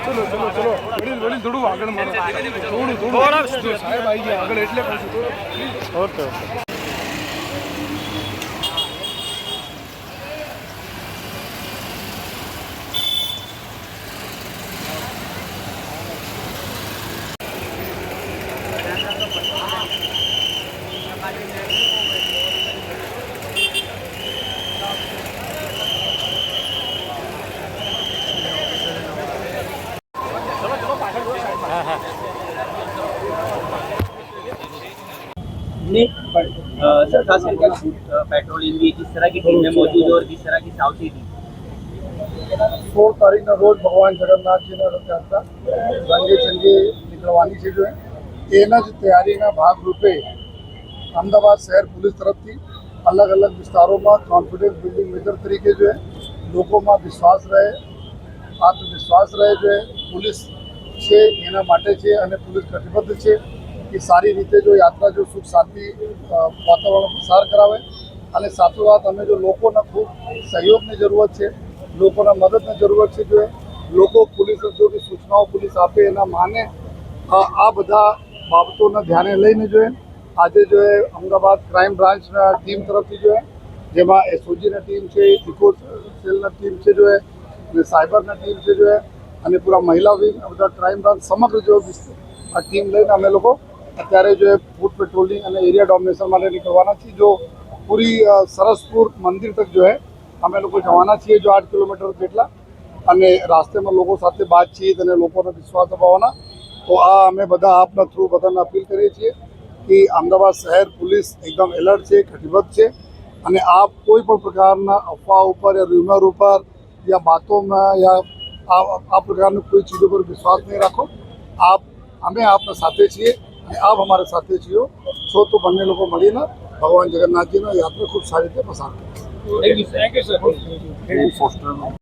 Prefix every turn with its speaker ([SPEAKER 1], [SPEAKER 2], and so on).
[SPEAKER 1] चलो चलो चलो वडील थोडું આગળ મારો થોડું સાહેબ આવી ગયા આગળ એટલે કહું છું ઓકે
[SPEAKER 2] सर खास करके पेट्रोलिंग भी किस तरह की टीम में मौजूद है और किस तरह की सावचेती
[SPEAKER 1] 16 तारीख रोज भगवान जगन्नाथ जी रथयात्रा रंगे चंगे निकलवानी है जो है एना ज तैयारीना भागरूपे अमदावाद शहर पुलिस तरफथी अलग अलग विस्तारों में कॉन्फिडेंस बिल्डिंग मेजर तरीके जो है लोगों में विश्वास रहे आत्मविश्वास रहे जो है पुलिस है एना माटे छे अने पुलिस कटिबद्ध है कि सारी रीते जो यात्रा जो सुख शांति वातावरण प्रसार करावे अने साथोसाथ अमे जो लोगों खूब सहयोग की जरूरत है लोगों मदद की जरूरत है जो है लोग पुलिस जो भी सूचनाओं पुलिस आपे एना माने आ बधा बाबतों ध्यान लईने जो है आज जो है अमदावाद क्राइम ब्रांच टीम तरफ जो है जेमा एसओजी टीम है इको सेल टीम है जो है साइबर टीम है जो है अने पूरा महिला विंग बधा क्राइम ब्रांच समग्र जो आ टीम लईने अमे लोग अत्यारे जो है फूड पेट्रोलिंग और एरिया डोमिनेशन माटे निकलवाना छे जो पूरी सरसपुर मंदिर तक जो है अमे लोग जवाना छे जो 8 किलोमीटर जेटला अने रास्ते में लोगों साथे बातचीत और लोगों विश्वास अपाववाना तो आ अमे बधा आपना थ्रू बधाने अपील करीए छीए कि अमदावाद शहर पुलिस एकदम एलर्ट है कटिबद्ध है अने आप कोई पण प्रकारना अफवाह पर या रूमर पर या बातों में या आ प्रकार कोई चीज़ों पर विश्वास नहीं रखो आप अमे आपने साथे छीए आप हमारे साथे छो तो बने लोग मळीने भगवान जगन्नाथ जी यात्रा खूब सारी रीते पसार करें।